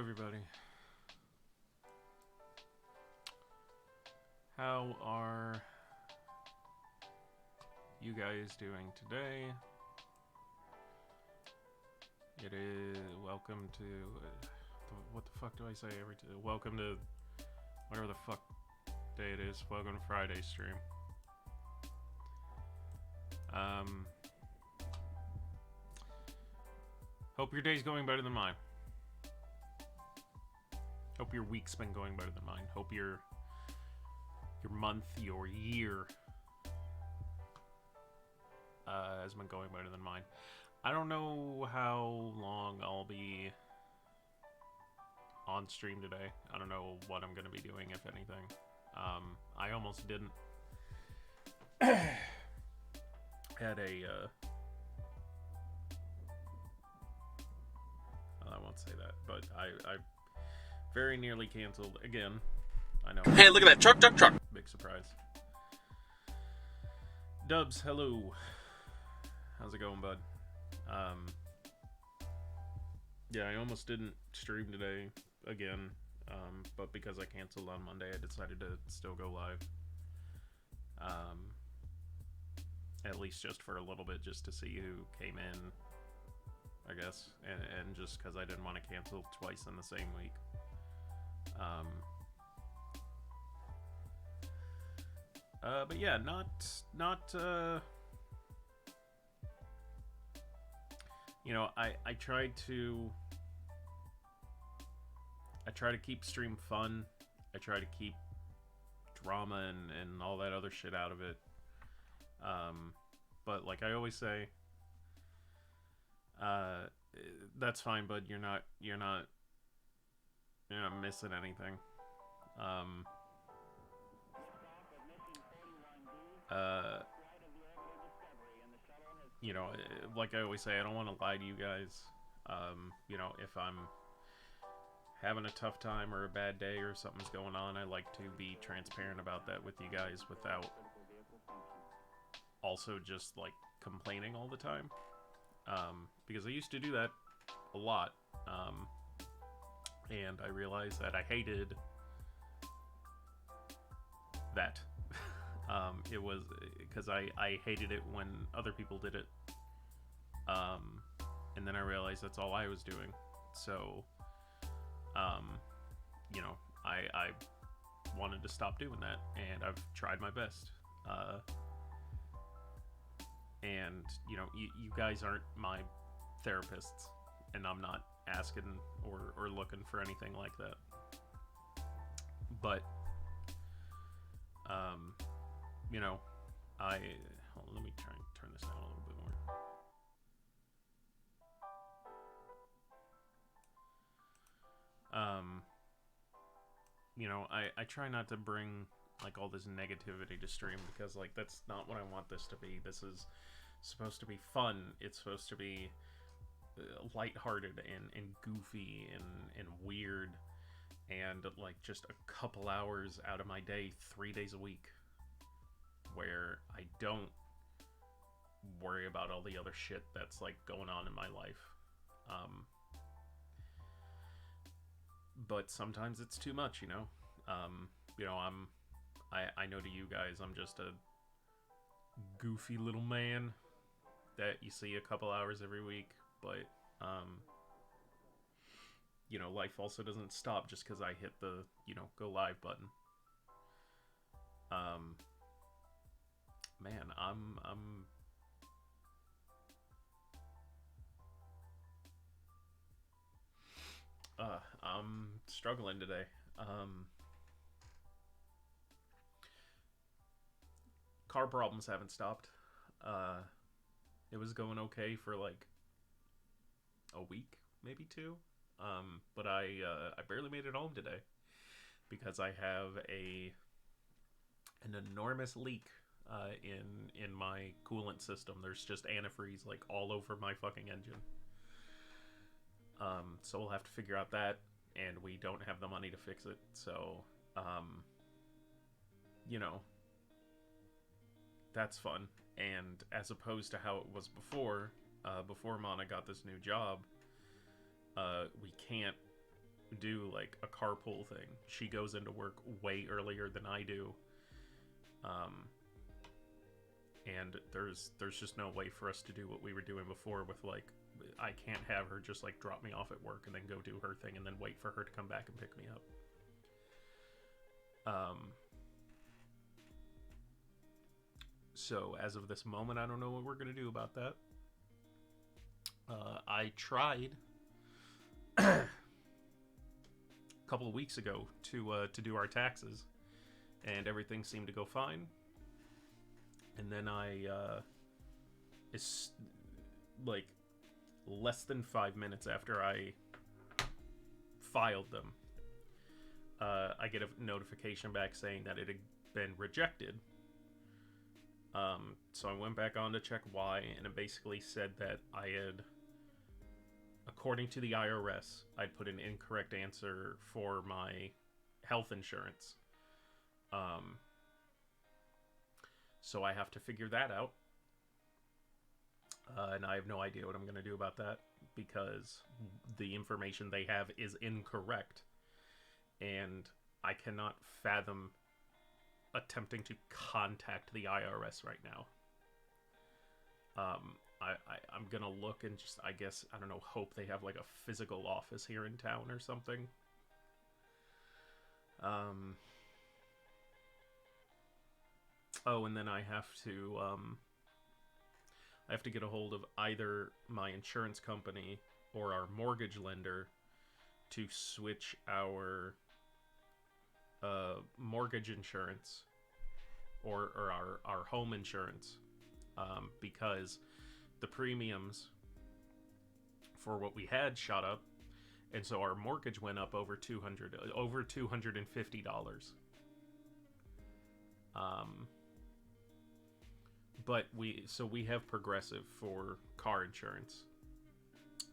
everybody. How are you guys doing today? It is welcome to what the fuck do I say every day? Welcome to whatever the fuck day it is. Welcome to Friday stream. Hope your day's going better than mine. Hope your week's been going better than mine. Hope your month, your year has been going better than mine. I don't know how long I'll be on stream today. I don't know what I'm going to be doing, if anything. I almost didn't. Had a... I won't say that, but I very nearly canceled again. I know. Hey, look at that truck. Big surprise. Dubs, hello. How's it going, bud? Yeah, I almost didn't stream today again, but because I canceled on Monday, I decided to still go live. At least just for a little bit, just to see who came in, I guess, and just because I didn't want to cancel twice in the same week. But yeah, not you know, I try to keep stream fun. I try to keep drama and all that other shit out of it. But like I always say, that's fine, bud. You're not missing anything. You know, like I always say, I don't want to lie to you guys. You know, if I'm having a tough time or a bad day or something's going on, I like to be transparent about that with you guys without also just like complaining all the time. Because I used to do that a lot. And I realized that I hated that. It was because I hated it when other people did it. And then I realized that's all I was doing. So, you know, I wanted to stop doing that, and I've tried my best. And, you know, you guys aren't my therapists, and I'm not asking or looking for anything like that. But, you know, hold on, let me try and turn this down a little bit more. You know, I try not to bring like all this negativity to stream, because like that's not what I want this to be. This is supposed to be fun. It's supposed to be lighthearted and goofy and weird, and like just a couple hours out of my day 3 days a week where I don't worry about all the other shit that's like going on in my life. But sometimes it's too much, you know. You know, I know to you guys I'm just a goofy little man that you see a couple hours every week, but you know, life also doesn't stop just because I hit the, you know, go live button. Man, I'm struggling today. Car problems haven't stopped. It was going okay for like a week, maybe two. But I barely made it home today because I have an enormous leak in my coolant system. There's just antifreeze like all over my fucking engine. So we'll have to figure out that, and we don't have the money to fix it. So, you know, that's fun. And as opposed to how it was before Mana got this new job, we can't do like a carpool thing. She goes into work way earlier than I do. Um, and there's just no way for us to do what we were doing before with like I can't have her just like drop me off at work and then go do her thing and then wait for her to come back and pick me up. So as of this moment, I don't know what we're gonna do about that. I tried a couple of weeks ago to do our taxes, and everything seemed to go fine. And then it's like less than 5 minutes after I filed them, I get a notification back saying that it had been rejected. So I went back on to check why, and it basically said that I had, according to the IRS, I'd put an incorrect answer for my health insurance. So I have to figure that out. And I have no idea what I'm going to do about that because the information they have is incorrect. And I cannot fathom attempting to contact the IRS right now. I'm going to look and just, I guess, I don't know, hope they have like a physical office here in town or something. Oh, and then I have to get a hold of either my insurance company or our mortgage lender to switch our mortgage insurance or our home insurance, because the premiums for what we had shot up, and so our mortgage went up over $250. But we have Progressive for car insurance,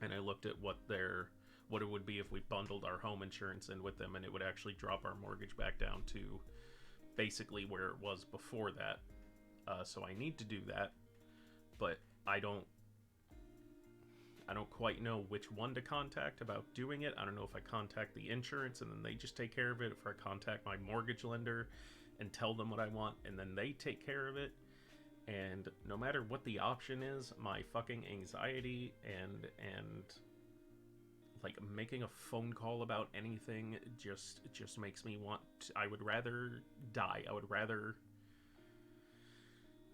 and I looked at what it would be if we bundled our home insurance in with them, and it would actually drop our mortgage back down to basically where it was before that. So I need to do that, but I don't quite know which one to contact about doing it. I don't know if I contact the insurance and then they just take care of it, if I contact my mortgage lender and tell them what I want and then they take care of it. And no matter what the option is, my fucking anxiety and like making a phone call about anything just makes me want I would rather die.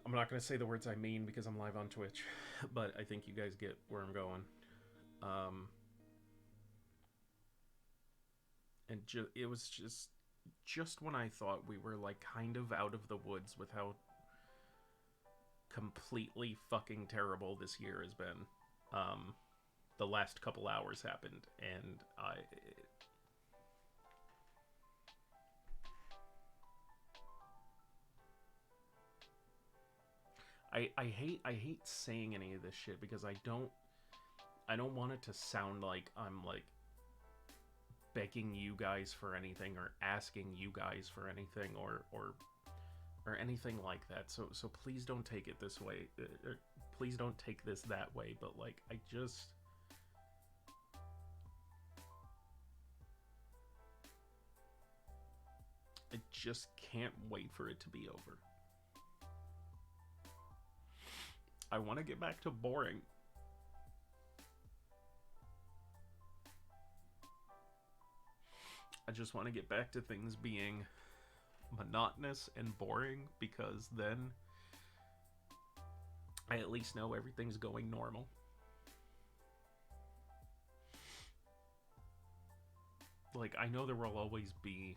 I'm not going to say the words I mean because I'm live on Twitch, but I think you guys get where I'm going. And it was just when I thought we were like kind of out of the woods with how completely fucking terrible this year has been. The last couple hours happened, and I hate saying any of this shit because I don't want it to sound like I'm like begging you guys for anything or asking you guys for anything or anything like that. So please don't take it this way. Please don't take this that way. But like I just can't wait for it to be over. I want to get back to boring. I just want to get back to things being monotonous and boring because then I at least know everything's going normal. Like, I know there will always be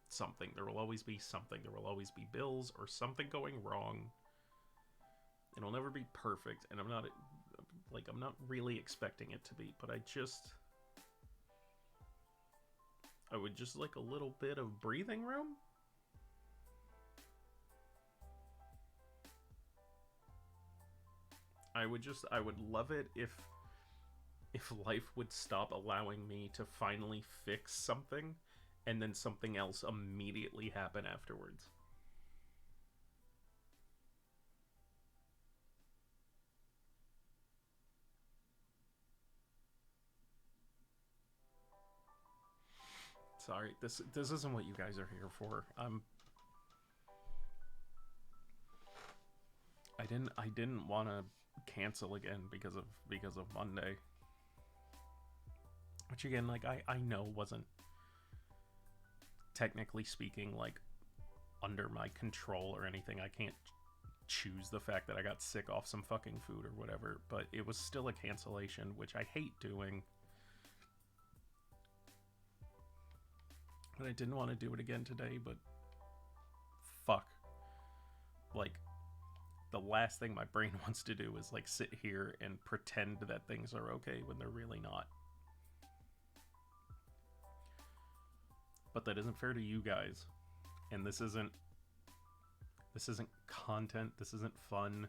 something. There will always be something. There will always be bills or something going wrong. It'll never be perfect, and I'm not really expecting it to be, but I would just like a little bit of breathing room. I would love it if life would stop allowing me to finally fix something and then something else immediately happen afterwards. Sorry, this isn't what you guys are here for. I didn't want to cancel again because of Monday. Which again, like I know wasn't technically speaking like under my control or anything. I can't choose the fact that I got sick off some fucking food or whatever, but it was still a cancellation, which I hate doing. But I didn't want to do it again today, but fuck. Like, the last thing my brain wants to do is like sit here and pretend that things are okay when they're really not. But that isn't fair to you guys. And this isn't content. This isn't fun.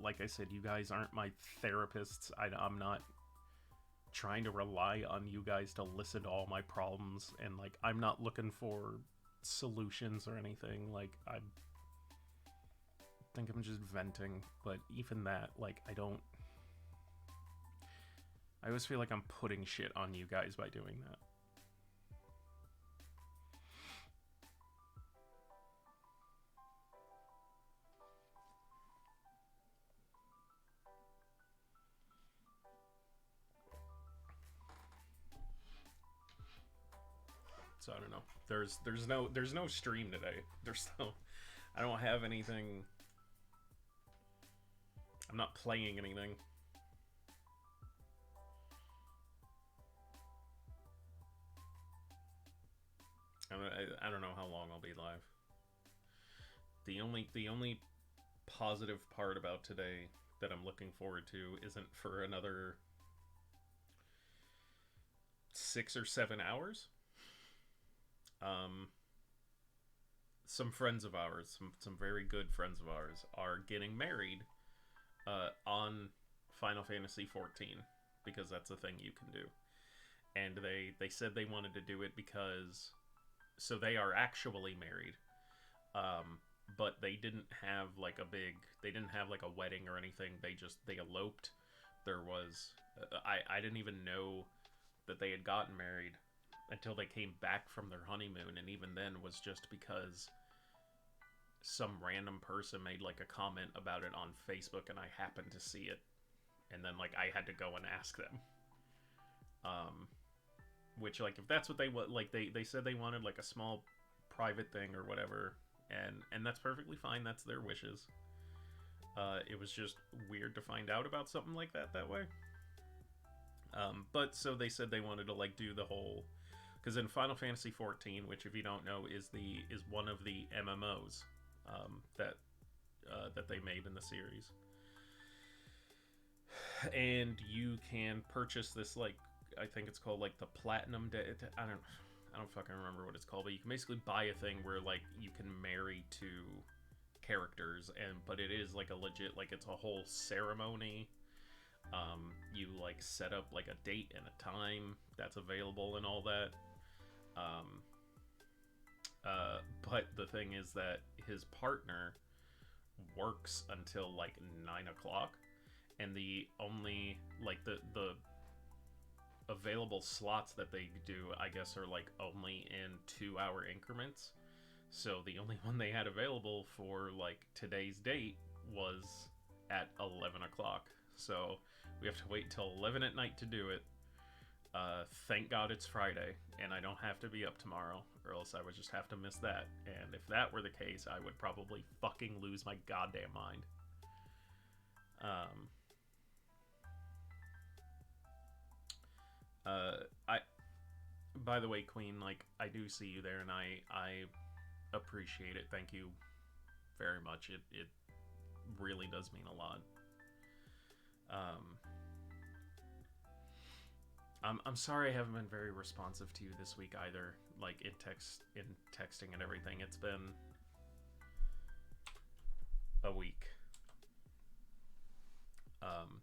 Like I said, you guys aren't my therapists. I'm not trying to rely on you guys to listen to all my problems, and like I'm not looking for solutions or anything. Like I think I'm just venting, but even that, like I always feel like I'm putting shit on you guys by doing that. So I don't know. There's no stream today. I don't have anything. I'm not playing anything. I don't know how long I'll be live. The only positive part about today that I'm looking forward to isn't for another 6 or 7 hours. Some friends of ours, some very good friends of ours, are getting married on Final Fantasy 14, because that's a thing you can do. And they said they wanted to do it because, so they are actually married, but they didn't have like a wedding or anything. They eloped. There was I didn't even know that they had gotten married until they came back from their honeymoon, and even then was just because some random person made like a comment about it on Facebook, and I happened to see it, and then like I had to go and ask them. Which, like, if that's what they want, like they said they wanted like a small private thing or whatever, and that's perfectly fine. That's their wishes. It was just weird to find out about something like that way. But so they said they wanted to like do the whole, because in Final Fantasy 14, which if you don't know is one of the MMOs that they made in the series, and you can purchase this, like, I think it's called like the Platinum I don't fucking remember what it's called, but you can basically buy a thing where like you can marry two characters, but it is like a legit, like it's a whole ceremony. You like set up like a date and a time that's available and all that. But the thing is that his partner works until like 9 o'clock, and the only like the available slots that they do, I guess, are like only in 2-hour increments. So the only one they had available for like today's date was at 11 o'clock. So we have to wait till 11 at night to do it. Thank God it's Friday and I don't have to be up tomorrow, or else I would just have to miss that. And if that were the case, I would probably fucking lose my goddamn mind. By the way, Queen, like, I do see you there, and I appreciate it. Thank you very much. It really does mean a lot. I'm sorry I haven't been very responsive to you this week either, like in texting and everything. It's been a week.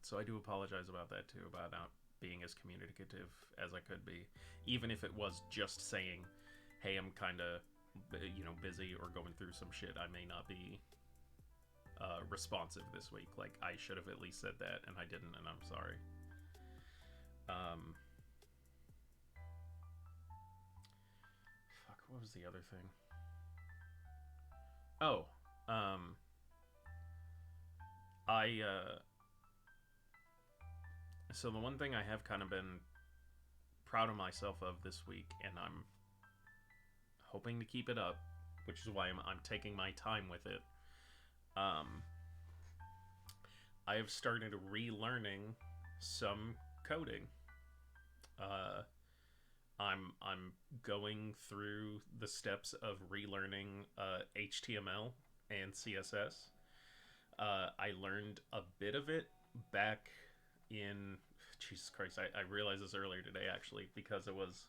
So I do apologize about that too, about not being as communicative as I could be, even if it was just saying, hey, I'm kind of, busy or going through some shit. I may not be responsive this week. Like, I should have at least said that, and I didn't, and I'm sorry. what was the other thing? Oh, um, I so the one thing I have kind of been proud of myself of this week, and I'm hoping to keep it up, which is why I'm taking my time with it. Um, I have started relearning some coding. Uh, I'm going through the steps of relearning HTML and CSS. I learned a bit of it back in Jesus Christ. I realized this earlier today actually because it was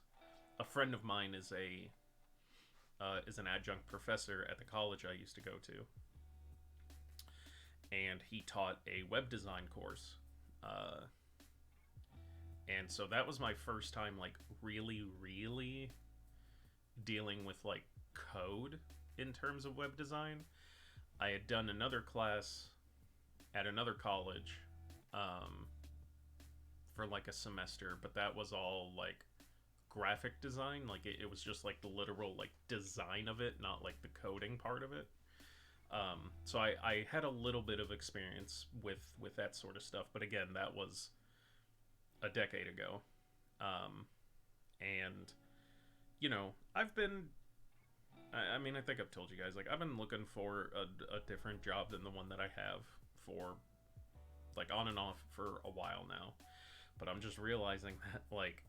a friend of mine is an adjunct professor at the college I used to go to, and he taught a web design course. Uh, and so that was my first time like really dealing with like code in terms of web design. I had done another class at another college um, for like a semester, but that was all like graphic design. Like it was just like the literal like design of it, not like the coding part of it. So I had a little bit of experience with that sort of stuff, but again, that was a decade ago. Um, and you know, I've been. I mean, I think I've told you guys, like, I've been looking for a different job than the one that I have for, like, on and off for a while now. But I'm just realizing that, like,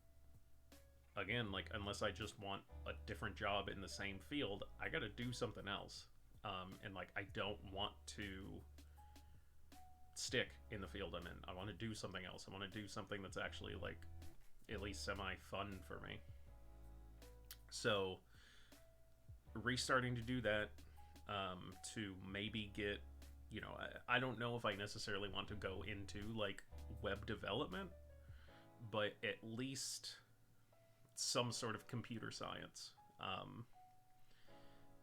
again, like, unless I just want a different job in the same field, I gotta do something else. And, like, I don't want to stick in the field I'm in. I want to do something else. I want to do something that's actually, like, at least semi-fun for me. So, restarting to do that to maybe get, you know, I don't know if I necessarily want to go into, like, web development, but at least some sort of computer science.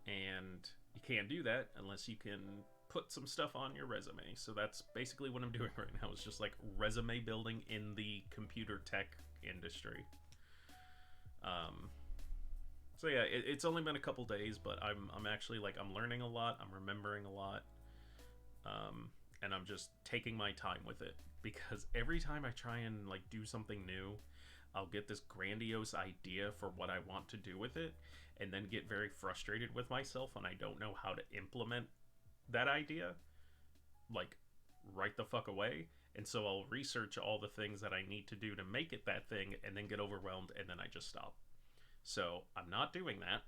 And you can't do that unless you can put some stuff on your resume. So that's basically what I'm doing right now. It's just like resume building in the computer tech industry. So yeah, it's only been a couple days, but I'm actually like I'm learning a lot. I'm remembering a lot, and I'm just taking my time with it because every time I try and like do something new, I'll get this grandiose idea for what I want to do with it, and then get very frustrated with myself when I don't know how to implement that idea, like right the fuck away. And so I'll research all the things that I need to do to make it that thing, and then get overwhelmed, and then I just stop. So I'm not doing that.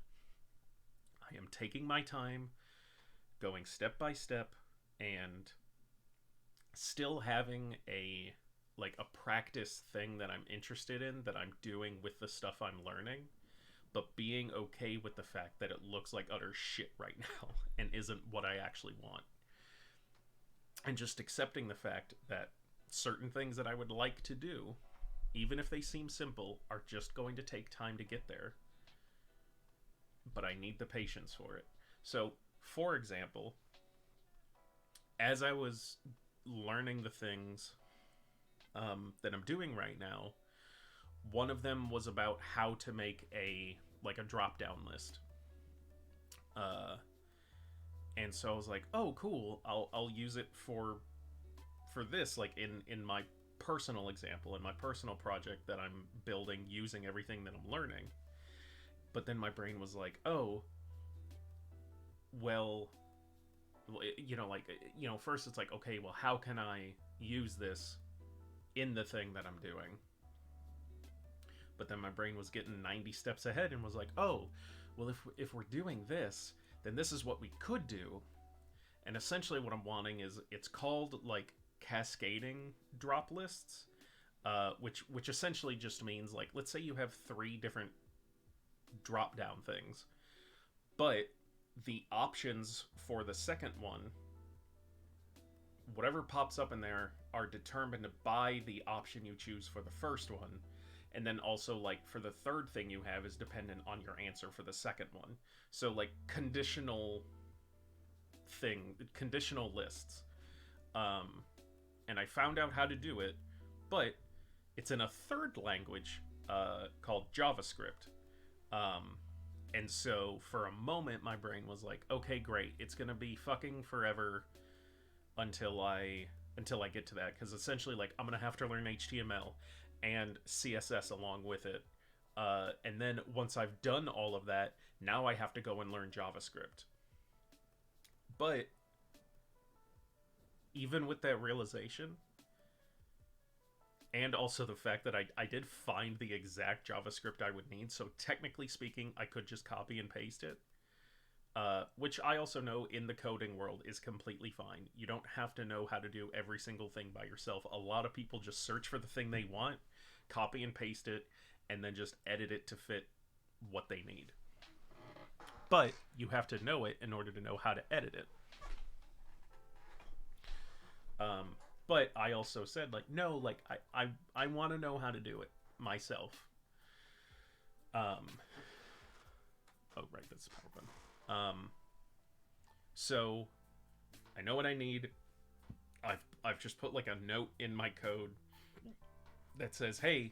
I am taking my time, going step by step, and still having a like a practice thing that I'm interested in that I'm doing with the stuff I'm learning, but being okay with the fact that it looks like utter shit right now and isn't what I actually want. And just accepting the fact that certain things that I would like to do, even if they seem simple, are just going to take time to get there. But I need the patience for it. So, for example, as I was learning the things that I'm doing right now, one of them was about how to make a drop-down list. And so I was like, oh, cool. I'll use it for this, like in my personal example, in my personal project that I'm building using everything that I'm learning. But then my brain was like, oh, well, first it's like, okay, well, how can I use this in the thing that I'm doing? But then my brain was getting 90 steps ahead and was like, oh, well, if we're doing this, then this is what we could do. And essentially what I'm wanting is, it's called, like, cascading drop lists, which essentially just means, like, let's say you have 3 different drop down things, but the options for the second one, whatever pops up in there, are determined by the option you choose for the first one. And then also, like, for the third thing you have is dependent on your answer for the second one. So, like, conditional lists. And I found out how to do it, but it's in a third language called JavaScript. And so for a moment, my brain was like, okay, great. It's going to be fucking forever until I get to that, because essentially, like, I'm gonna have to learn HTML and CSS along with it, and then once I've done all of that, now I have to go and learn JavaScript. But even with that realization, and also the fact that I did find the exact JavaScript I would need, so technically speaking, I could just copy and paste it. Which I also know in the coding world is completely fine. You don't have to know how to do every single thing by yourself. A lot of people just search for the thing they want, copy and paste it, and then just edit it to fit what they need. But you have to know it in order to know how to edit it. But I also said, like, no, like, I want to know how to do it myself. Oh, right, that's the power button. So I know what I need. I've just put like a note in my code that says, "Hey,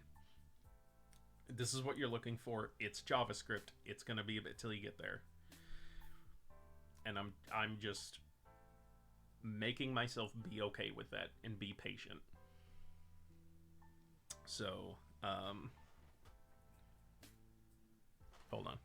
this is what you're looking for. It's JavaScript. It's gonna be a bit till you get there." And I'm just making myself be okay with that and be patient. So, hold on.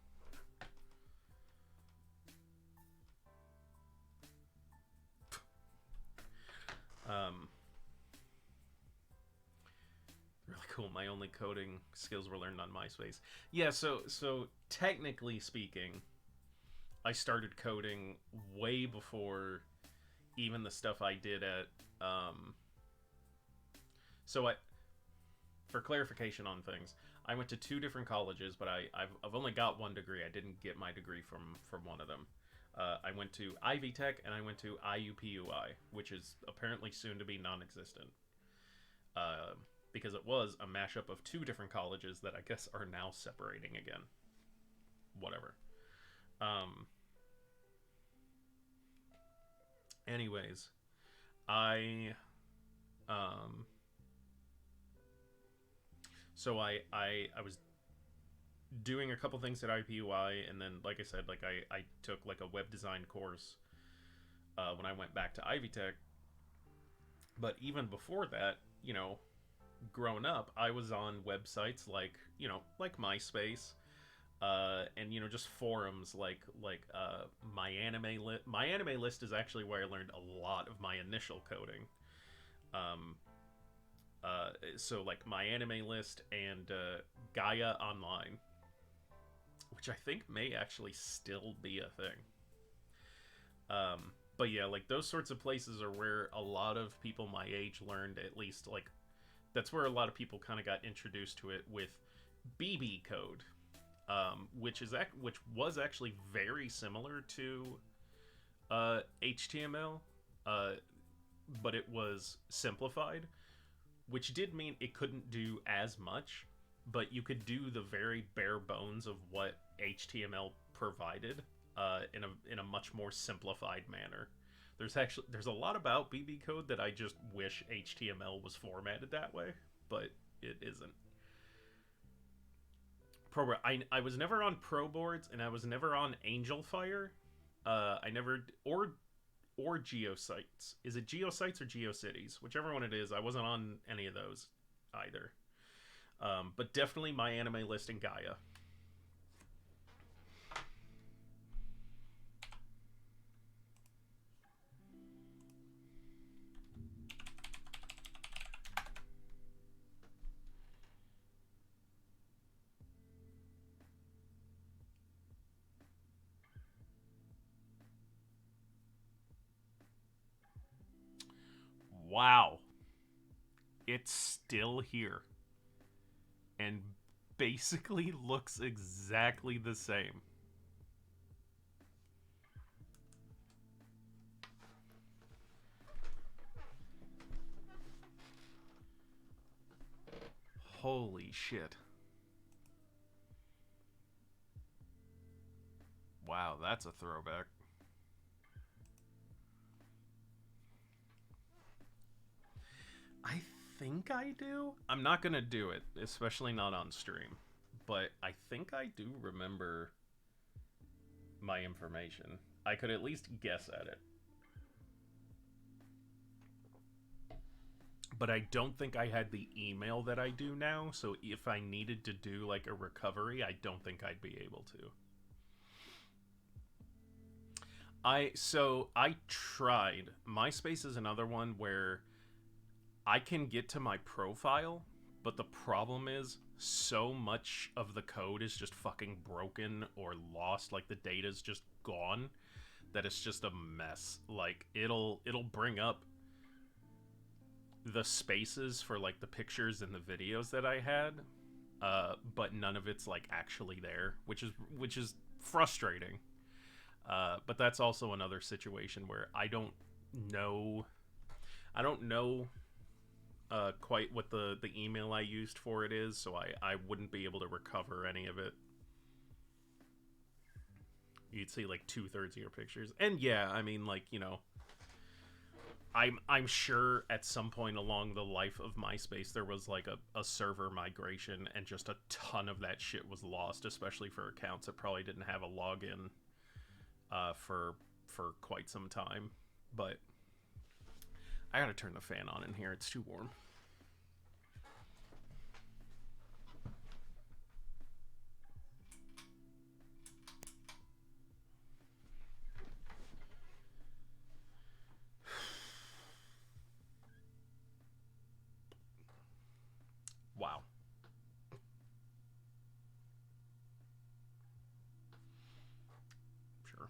Really cool. My only coding skills were learned on MySpace. Yeah, so technically speaking, I started coding way before even the stuff I did at so I for clarification on things, I went to two different colleges, but I've only got one degree. I didn't get my degree from one of them. I went to Ivy Tech and I went to IUPUI, which is apparently soon to be non-existent. Because it was a mashup of two different colleges that I guess are now separating again. Whatever. Anyways, I so I was doing a couple things at IPUI, and then, like I said, like I took like a web design course when I went back to Ivy Tech. But even before that, growing up, I was on websites like like MySpace, and just forums like my anime list. My anime list is actually where I learned a lot of my initial coding. Um, so like my anime list and Gaia Online, which I think may actually still be a thing. But yeah, like those sorts of places are where a lot of people my age learned, at least like that's where a lot of people kind of got introduced to it with BB code, which was actually very similar to HTML, uh, but it was simplified, which did mean it couldn't do as much, but you could do the very bare bones of what HTML provided in a much more simplified manner. There's a lot about BB code that I just wish HTML was formatted that way, but it isn't. I was never on Pro Boards, and I was never on Angel Fire. I never or Geosites. Is it Geosites or GeoCities? Whichever one it is, I wasn't on any of those either. But definitely my anime list in Gaia. Wow. It's still here. And basically looks exactly the same. Holy shit. Wow, that's a throwback. I think I do. I'm not gonna do it, especially not on stream. But I think I do remember my information. I could at least guess at it. But I don't think I had the email that I do now, so if I needed to do like a recovery, I don't think I'd be able to. I tried. MySpace is another one where I can get to my profile, but the problem is so much of the code is just fucking broken or lost, like the data's just gone, that it's just a mess. Like it'll bring up the spaces for like the pictures and the videos that I had, but none of it's like actually there, which is frustrating. But that's also another situation where I don't know quite what the email I used for it is, so I wouldn't be able to recover any of it. You'd see like 2/3 of your pictures, and yeah, I mean, like, you know, I'm sure at some point along the life of MySpace there was like a server migration, and just a ton of that shit was lost, especially for accounts that probably didn't have a login for quite some time. But I gotta turn the fan on in here, it's too warm. Wow. Sure.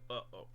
Uh-oh.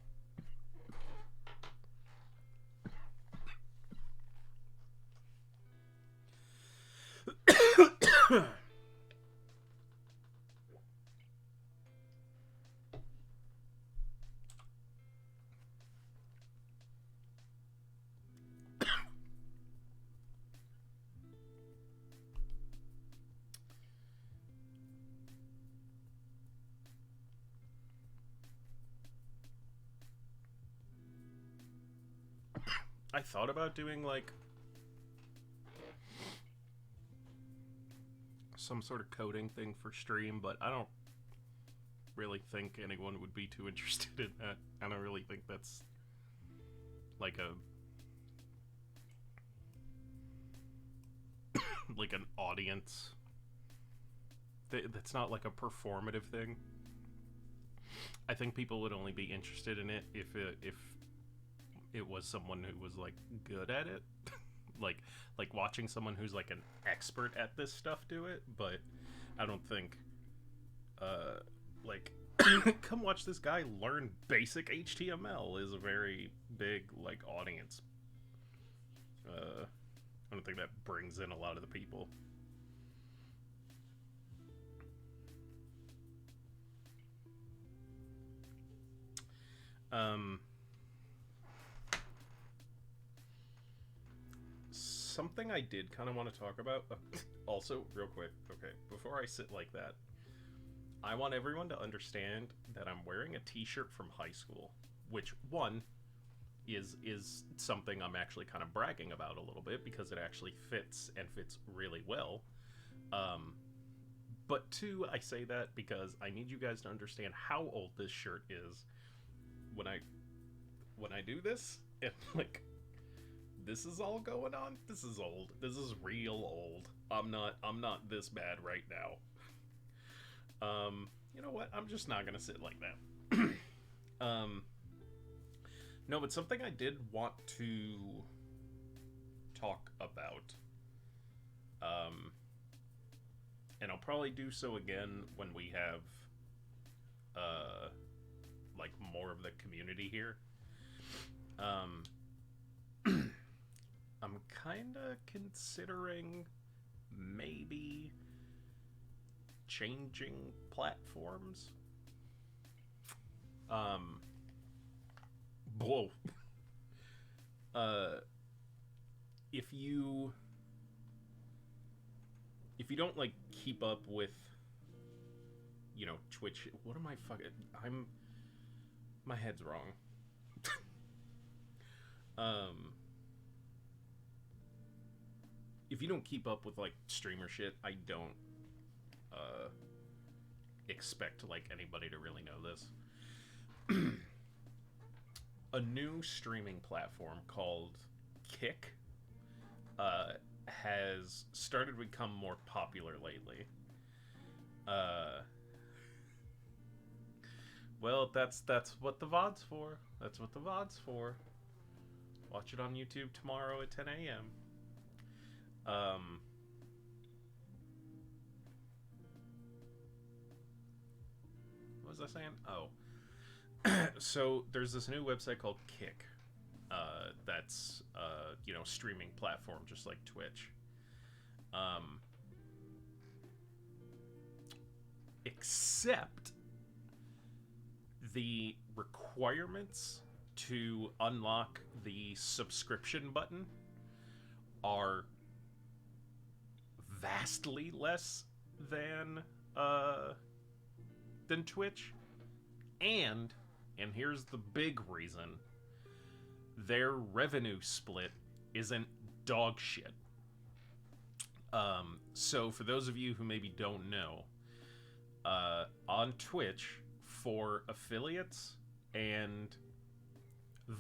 I thought about doing like some sort of coding thing for stream, but I don't really think anyone would be too interested in that. I don't really think that's like a like an audience. That's not like a performative thing. I think people would only be interested in it if it was someone who was like good at it. like watching someone who's like an expert at this stuff do it. But I don't think like come watch this guy learn basic HTML is a very big like audience. I don't think that brings in a lot of the people. Something I did kind of want to talk about, also, real quick, okay, before I sit like that, I want everyone to understand that I'm wearing a t-shirt from high school, which, one, is something I'm actually kind of bragging about a little bit, because it actually fits, and fits really well. But two, I say that because I need you guys to understand how old this shirt is when I do this, and like, this is all going on. This is old. This is real old. I'm not this bad right now. You know what? I'm just not gonna sit like that. No, but something I did want to talk about, and I'll probably do so again when we have, like more of the community here. I'm kind of considering maybe changing platforms. Whoa. If you don't like keep up with, you know, Twitch, what am I fucking, my head's wrong. um, if you don't keep up with like streamer shit, I don't expect like anybody to really know this. A new streaming platform called Kick has started to become more popular lately. Well, that's what the VOD's for. That's what the VOD's for. Watch it on YouTube tomorrow at 10 a.m. What was I saying? Oh. So there's this new website called Kick. That's streaming platform just like Twitch. Except the requirements to unlock the subscription button are vastly less than Twitch, and here's the big reason: their revenue split isn't dog shit. So for those of you who maybe don't know, on Twitch, for affiliates and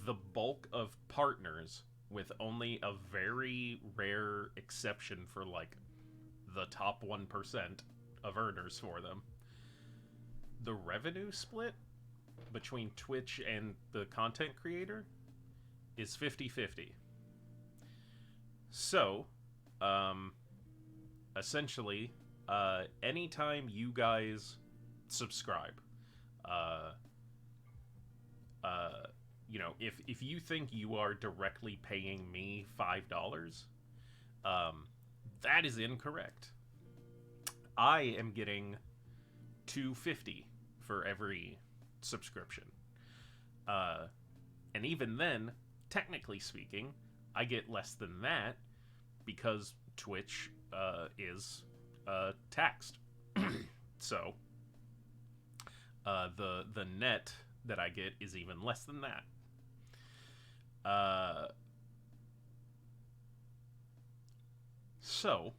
the bulk of partners, with only a very rare exception for like the top 1% of earners for them, the revenue split between Twitch and the content creator is 50-50. So, essentially, anytime you guys subscribe, if you think you are directly paying me $5, that is incorrect. I am getting $2.50 for every subscription. And even then, technically speaking, I get less than that because Twitch is taxed. So the net that I get is even less than that. So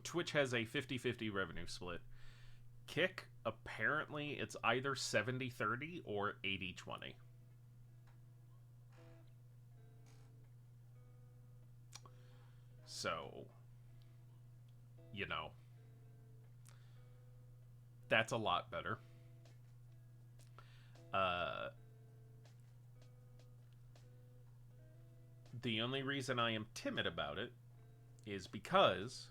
Twitch has a 50-50 revenue split. Kick, apparently, it's either 70-30 or 80-20. So, that's a lot better. The only reason I am timid about it is because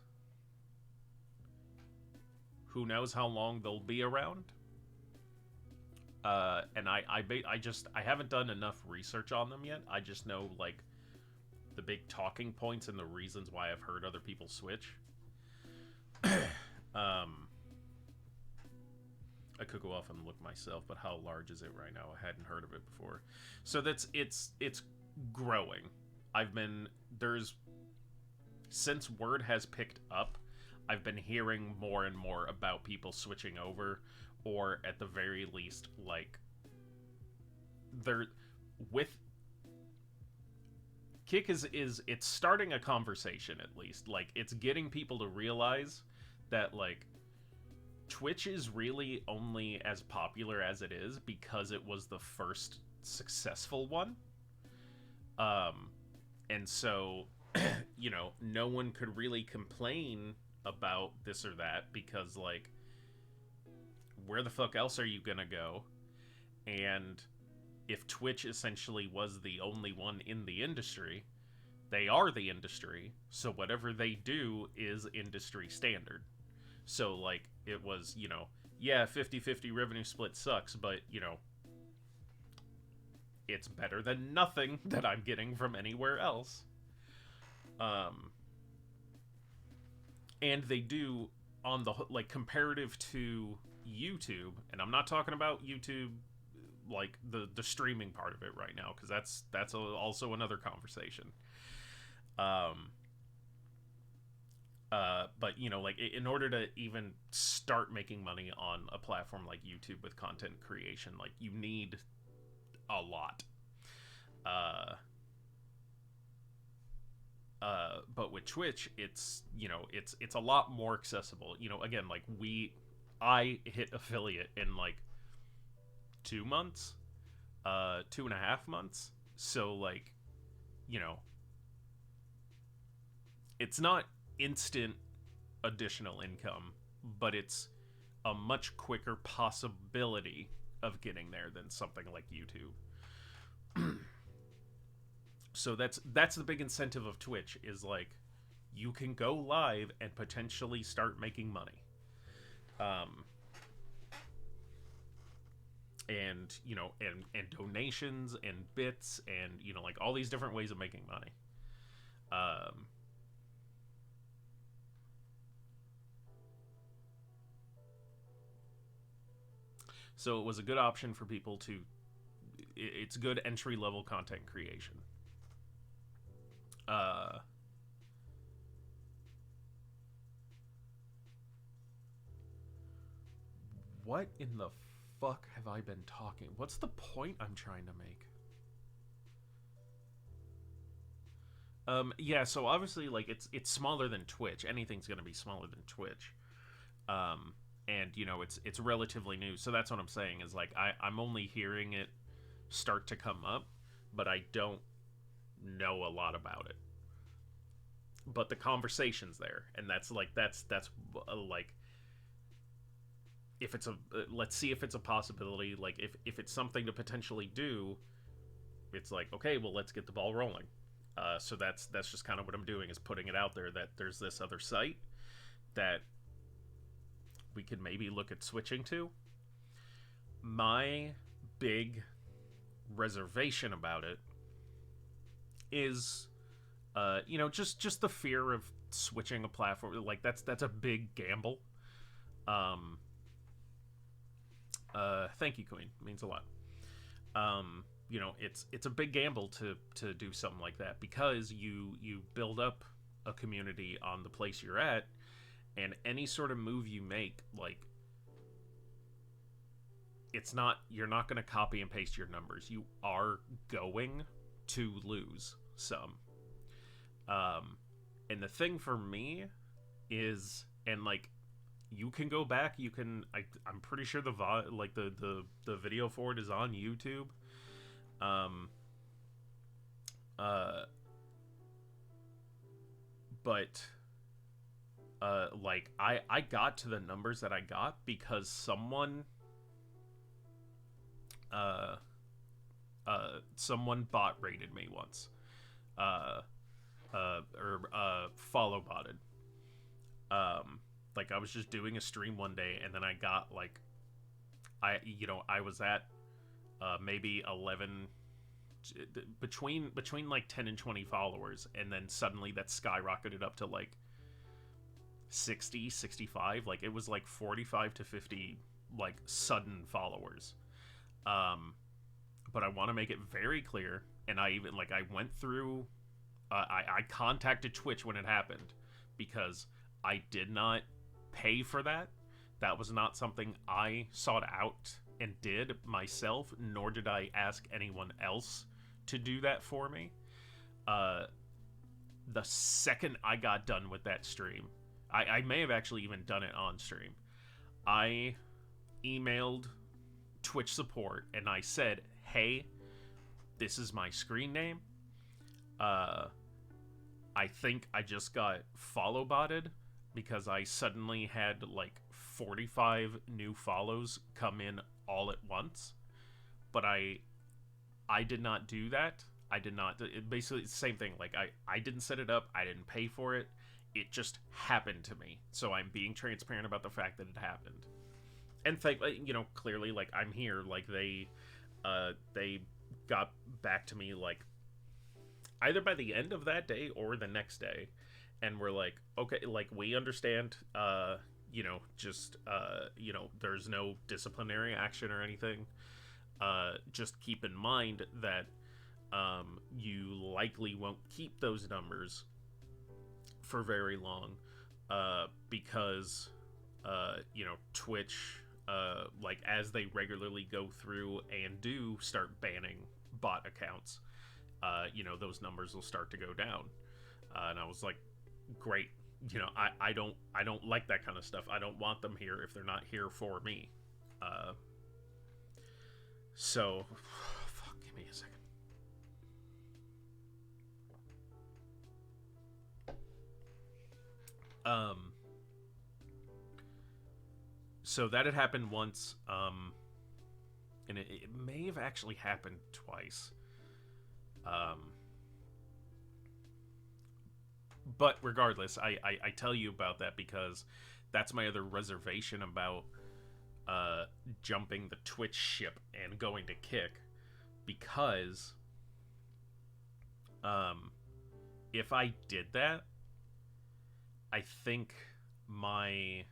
who knows how long they'll be around. And I haven't done enough research on them yet. I just know like the big talking points and the reasons why I've heard other people switch. I could go off and look myself, but how large is it right now? I hadn't heard of it before. So it's growing. Since word has picked up, I've been hearing more and more about people switching over, or at the very least, like, they're with Kick it's starting a conversation, at least. Like, it's getting people to realize that, like, Twitch is really only as popular as it is because it was the first successful one. And so, no one could really complain about this or that because, like, where the fuck else are you gonna go? And if Twitch essentially was the only one in the industry, they are the industry, so whatever they do is industry standard. So, like, it was, 50-50 revenue split sucks, but, it's better than nothing that I'm getting from anywhere else. And they do, on the, like, comparative to YouTube, and I'm not talking about YouTube, like, the streaming part of it right now, because that's also another conversation. But you know, like in order to even start making money on a platform like YouTube with content creation, like you need a lot. Uh, but with Twitch, it's you know it's a lot more accessible. You know, again, like I hit affiliate in like 2 months, 2.5 months. So like, you know, it's not instant additional income, but it's a much quicker possibility of getting there than something like YouTube. So that's the big incentive of Twitch is like you can go live and potentially start making money. Um, and you know, and donations and bits and you know like all these different ways of making money. Um, so it was a good option for people to. It's good entry level content creation. Uh, what in the fuck have I been talking? What's the point I'm trying to make? Yeah, so obviously, like it's smaller than Twitch. Anything's gonna be smaller than Twitch. Um, and you know it's relatively new, so that's what I'm saying is like I'm only hearing it start to come up, but I don't know a lot about it. But the conversation's there, and that's like if it's a let's see if it's a possibility. Like if it's something to potentially do, it's like okay, well let's get the ball rolling. So that's just kind of what I'm doing is putting it out there that there's this other site that we could maybe look at switching to. My big reservation about it is, you know, just the fear of switching a platform. Like that's a big gamble. Um, thank you, Queen. It means a lot. You know, it's a big gamble to do something like that because you build up a community on the place you're at, and any sort of move you make, like it's not you're not going to copy and paste your numbers. You are going to lose some. And the thing for me is, and like you can go back, you can I'm pretty sure like the video for it is on YouTube. Um, uh, but like I got to the numbers that I got because uh someone bot rated me once. Uh, or follow botted. Like I was just doing a stream one day, and then I got like, I was at maybe 11, between like 10 and 20 followers, and then suddenly that skyrocketed up to like 60, 65. Like it was like 45 to 50 like sudden followers. Um, but I want to make it very clear, and I even like I went through. I contacted Twitch when it happened because I did not pay for that. That was not something I sought out and did myself, nor did I ask anyone else to do that for me. Uh, the second I got done with that stream, I may have actually even done it on stream. I emailed Twitch support and I said, hey, this is my screen name. I think I just got follow botted because I suddenly had like 45 new follows come in all at once. But I did not do that. I did not. It basically, it's the same thing. Like I didn't set it up. I didn't pay for it. It just happened to me. So I'm being transparent about the fact that it happened. And you know, clearly, like I'm here. Like they got back to me like either by the end of that day or the next day, and we're like, okay, like we understand. You know, just you know, there's no disciplinary action or anything. Just keep in mind that you likely won't keep those numbers for very long. because Twitch, like as they regularly go through and do start banning bot accounts, those numbers will start to go down. And I was like, great. I don't like that kind of stuff. I don't want them here if they're not here for me. So, fuck, give me a second. So that had happened once, and it may have actually happened twice. But regardless, I tell you about that because that's my other reservation about jumping the Twitch ship and going to Kick, because if I did that, I think my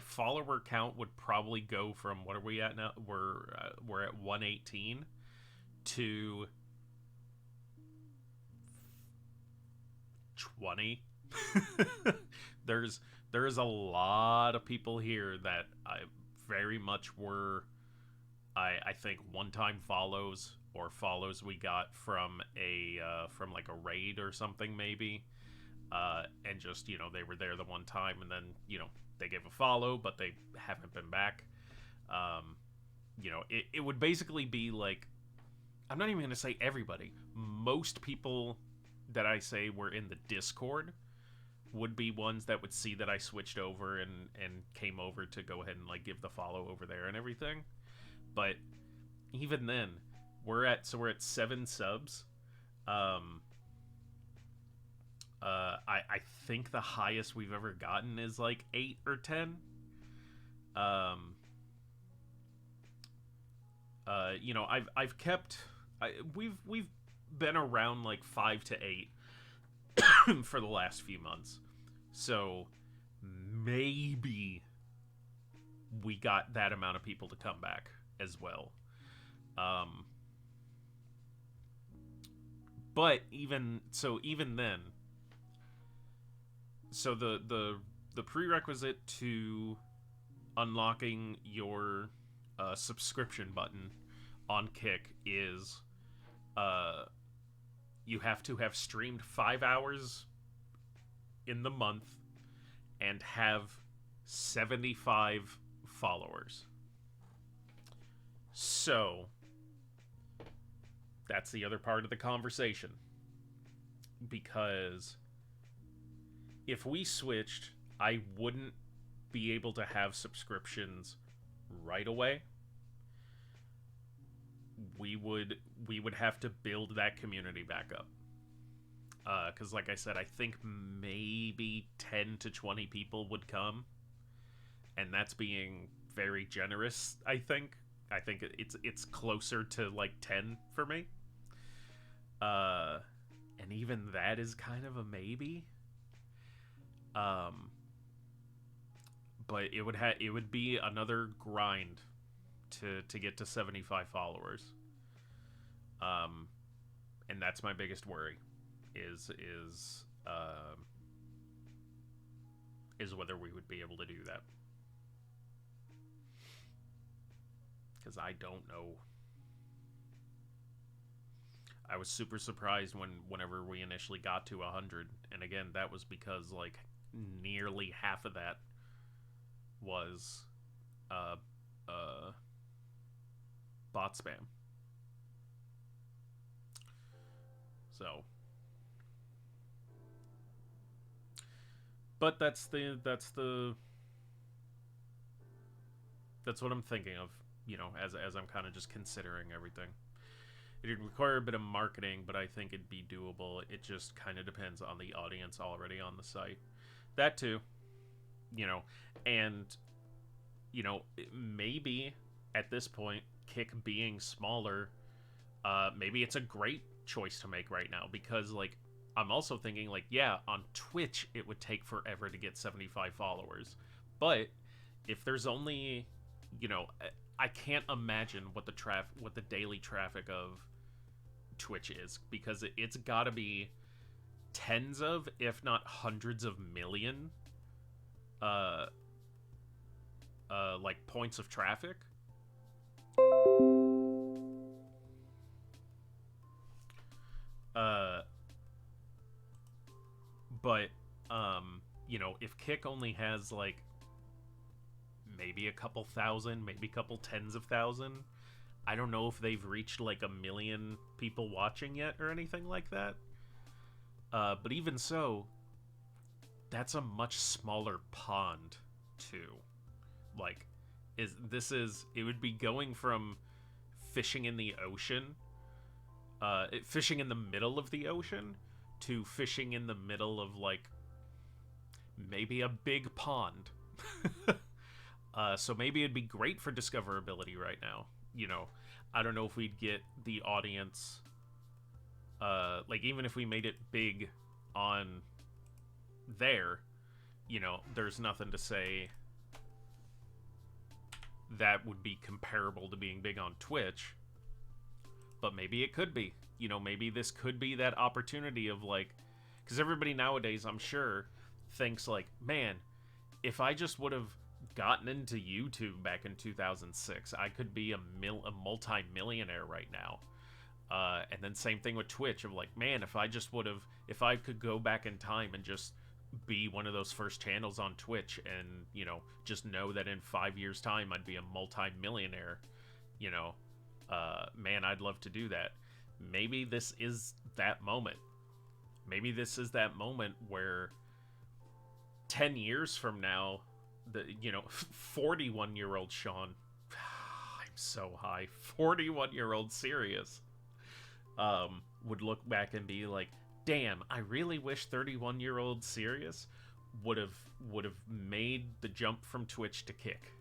follower count would probably go from, what are we at now? We're at 118 to 20. There's a lot of people here that I very much were, I think, one-time follows, or follows we got from from like a raid or something maybe, and just they were there the one time, and then they gave a follow, but they haven't been back. It would basically be like, I'm not even going to say everybody. Most people that I say were in the Discord would be ones that would see that I switched over and came over to go ahead and like give the follow over there and everything. But even then, we're at 7 subs. I think the highest we've ever gotten is like 8 or 10. I've kept, we've been around like 5 to 8 for the last few months. So maybe we got that amount of people to come back as well. But even then, so the prerequisite to unlocking your subscription button on Kick is you have to have streamed 5 hours in the month and have 75 followers. So that's the other part of the conversation, because if we switched, I wouldn't be able to have subscriptions right away. We would have to build that community back up. Because like I said, I think maybe 10 to 20 people would come. And that's being very generous, I think. I think it's closer to like 10 for me. And even that is kind of a maybe. But it would be another grind to get to 75 followers. And that's my biggest worry is whether we would be able to do that. Because I don't know. I was super surprised whenever we initially got to 100, and again, that was because like nearly half of that was bot spam. So, but that's what I'm thinking of, as I'm kind of just considering everything. It'd require a bit of marketing, but I think it'd be doable. It just kind of depends on the audience already on the site. That too, and maybe at this point, Kick being smaller, maybe it's a great choice to make right now, because like I'm also thinking like, yeah, on Twitch it would take forever to get 75 followers, but if there's only, I can't imagine what the daily traffic of Twitch is, because it's got to be tens of, if not hundreds of million, uh, like points of traffic. Uh, but you know, if Kick only has like maybe a couple thousand, maybe a couple tens of thousand, I don't know if they've reached like a million people watching yet or anything like that. But even so, that's a much smaller pond too. Like, it would be going from fishing in the ocean, fishing in the middle of the ocean, to fishing in the middle of like maybe a big pond. So maybe it'd be great for discoverability right now. You know, I don't know if we'd get the audience. Like, even if we made it big on there, you know, there's nothing to say that would be comparable to being big on Twitch. But maybe it could be. You know, maybe this could be that opportunity of like, because everybody nowadays, I'm sure, thinks like, man, if I just would have gotten into YouTube back in 2006, I could be a multi-millionaire right now. And then same thing with Twitch of like, man, if I could go back in time and just be one of those first channels on Twitch and, you know, just know that in 5 years time I'd be a multi-millionaire, you know, man, I'd love to do that. Maybe this is that moment. Maybe this is that moment where 10 years from now, 41-year-old Sean, I'm so high, 41-year-old Sirius, would look back and be like, damn, I really wish 31-year-old Sirius would have made the jump from Twitch to Kick.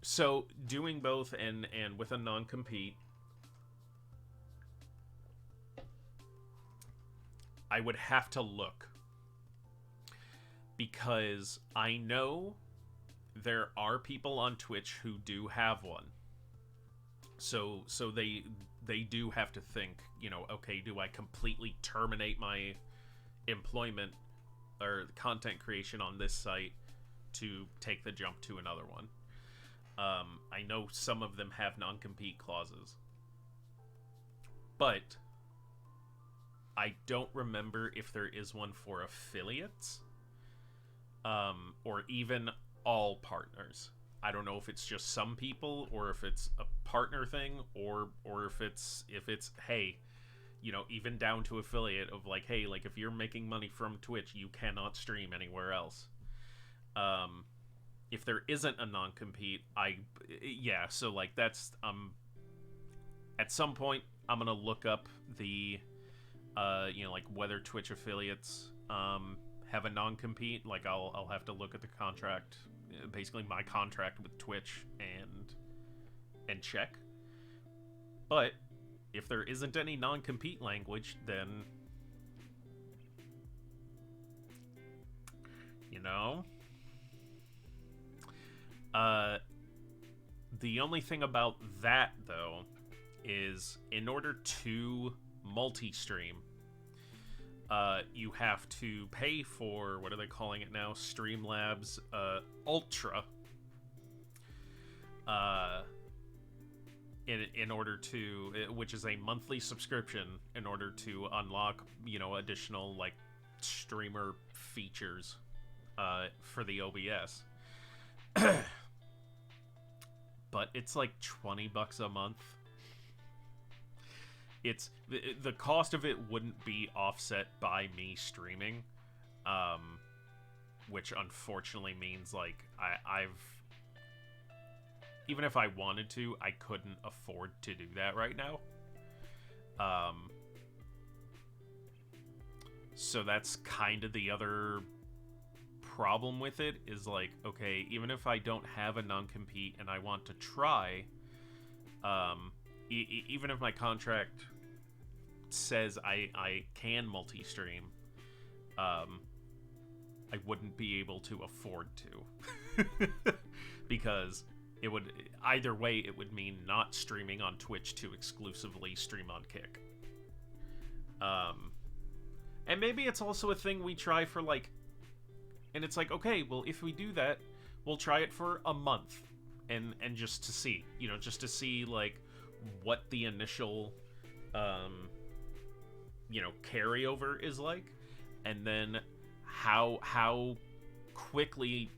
So doing both and with a non-compete, I would have to look, because I know there are people on Twitch who do have one. So they do have to think, you know, okay, do I completely terminate my employment or content creation on this site to take the jump to another one? I know some of them have non-compete clauses, but I don't remember if there is one for affiliates, or even all partners. I don't know if it's just some people, or if it's a partner thing, or if it's hey, you know, even down to affiliate of like, hey, like if you're making money from Twitch, you cannot stream anywhere else. If there isn't a non-compete, so like that's at some point I'm gonna look up the like whether Twitch affiliates have a non-compete. Like I'll have to look at the contract, basically my contract with Twitch, and check. But if there isn't any non-compete language, then, you know, the only thing about that though is in order to multi-stream, you have to pay for, what are they calling it now? Streamlabs Ultra. In order to, which is a monthly subscription, in order to unlock, you know, additional like streamer features for the OBS. But it's like $20 a month. It's the cost of it wouldn't be offset by me streaming, which unfortunately means like I've even if I wanted to, I couldn't afford to do that right now. So that's kind of the other problem with it, is like, okay, even if I don't have a non-compete and I want to try, even if my contract says I can multi-stream, I wouldn't be able to afford to. Because it would either way it would mean not streaming on Twitch to exclusively stream on Kick. And maybe it's also a thing we try for like, and it's like, okay, well, if we do that, we'll try it for a month and just to see, just to see like what the initial carryover is like, and then how quickly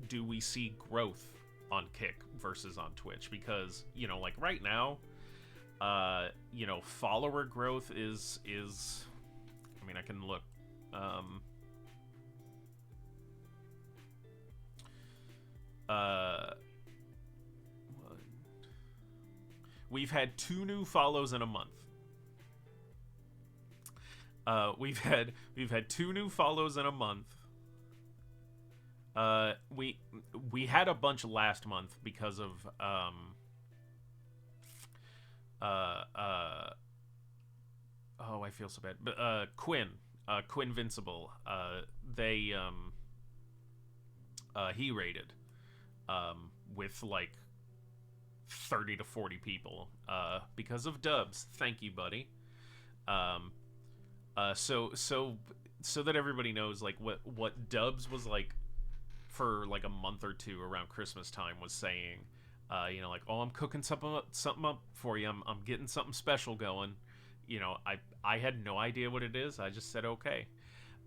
do we see growth on Kick versus on Twitch, because like right now follower growth is I mean, I can look we've had 2 new follows in a month. We've had 2 new follows in a month. We had a bunch last month because of oh, I feel so bad. But Quinn Vincible, he rated with like 30 to 40 people because of dubs. Thank you, buddy. So that everybody knows, like, what dubs was like for like a month or two around Christmas time, was saying, like, oh, I'm cooking something up for you. I'm getting something special going. I had no idea what it is. I just said okay.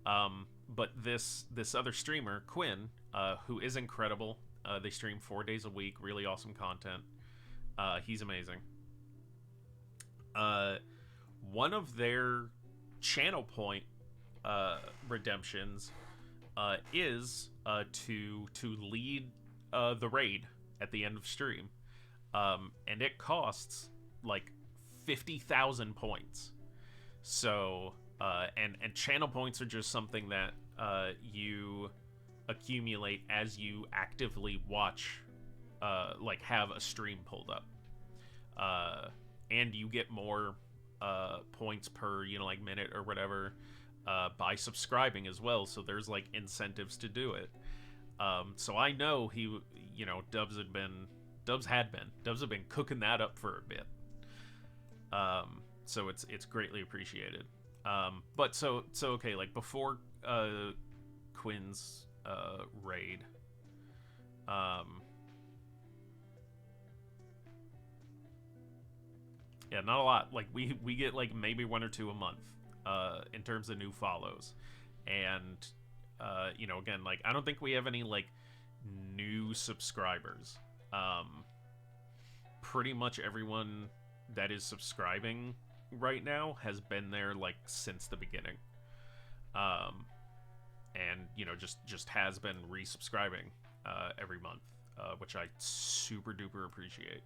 But this other streamer, Quinn, who is incredible. They stream 4 days a week. Really awesome content. He's amazing. One of their channel point redemptions is to lead the raid at the end of stream, and it costs like 50,000 points. So and channel points are just something that you accumulate as you actively watch, like have a stream pulled up, and you get more points per like minute or whatever by subscribing as well. So there's like incentives to do it. So I know Dubs had been cooking that up for a bit. So it's greatly appreciated. But so okay, like before Quinn's raid, yeah, not a lot. Like we get like maybe 1 or 2 a month in terms of new follows. And again, like I don't think we have any like new subscribers. Pretty much everyone that is subscribing right now has been there like since the beginning. And just has been resubscribing every month, which I super duper appreciate.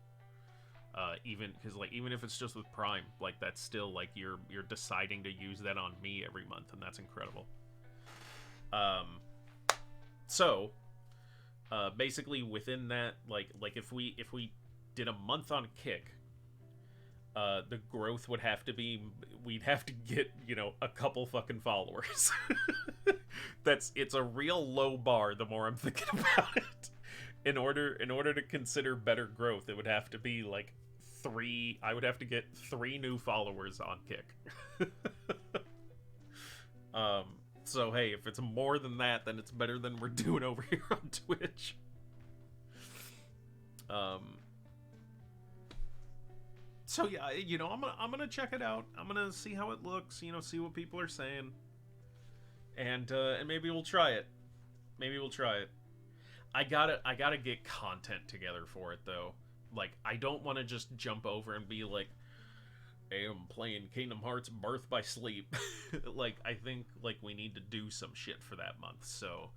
Even because like even if it's just with Prime, like that's still like you're deciding to use that on me every month, and that's incredible. So basically within that, like if we did a month on Kick, the growth would have to be, we'd have to get a couple fucking followers. It's a real low bar the more I'm thinking about it. In order to consider better growth, it would have to be like 3. I would have to get 3 new followers on Kick. So hey, if it's more than that, then it's better than we're doing over here on Twitch. So yeah, I'm gonna check it out. I'm gonna see how it looks. See what people are saying, and maybe we'll try it. I gotta get content together for it though. Like I don't want to just jump over and be like, hey, I'm playing Kingdom Hearts Birth by Sleep. Like I think like we need to do some shit for that month. So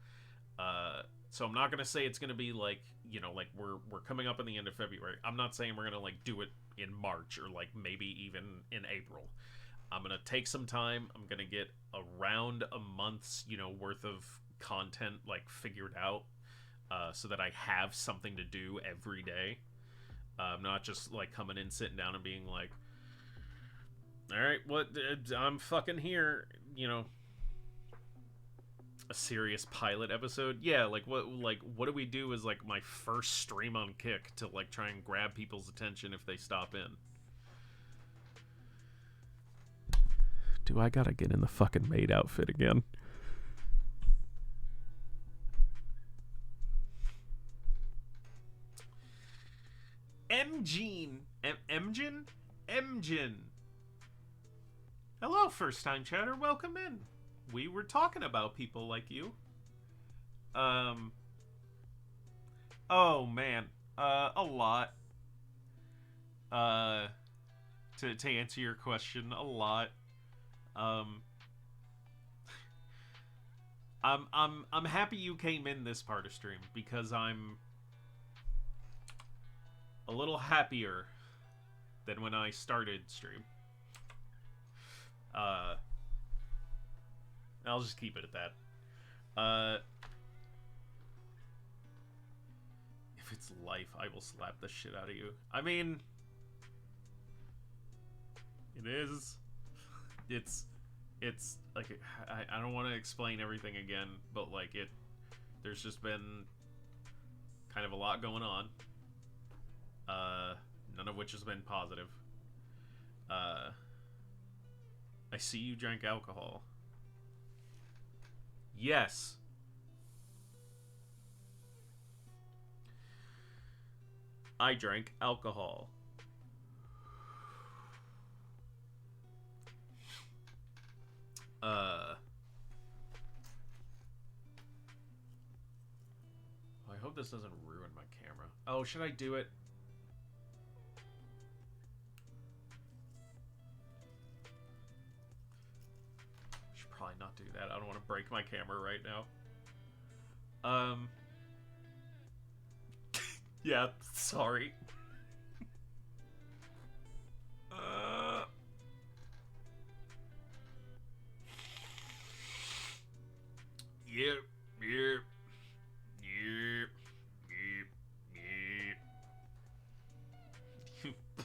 I'm not gonna say it's gonna be like like we're coming up in the end of February. I'm not saying we're gonna like do it in March or like maybe even in April. I'm gonna take some time. I'm gonna get around a month's worth of content like figured out, so that I have something to do every day. Not just like coming in, sitting down, and being like, all right, what I'm fucking here, a Sirius pilot episode. Yeah, like what do we do as like my first stream on Kick to like try and grab people's attention if they stop in? Do I gotta get in the fucking maid outfit again? Mjin. Hello, first time chatter. Welcome in. We were talking about people like you. Oh man. A lot. To answer your question, a lot. I'm happy you came in this part of stream because I'm a little happier than when I started stream. I'll just keep it at that. If it's life, I will slap the shit out of you. I mean, it is. It's like I don't want to explain everything again, but like there's just been kind of a lot going on. None of which has been positive. I see you drank alcohol. Yes. I drank alcohol. I hope this doesn't ruin my camera. Oh, should I do it? Should probably not do that. I don't want to break my camera right now. Yeah, sorry. Yep. You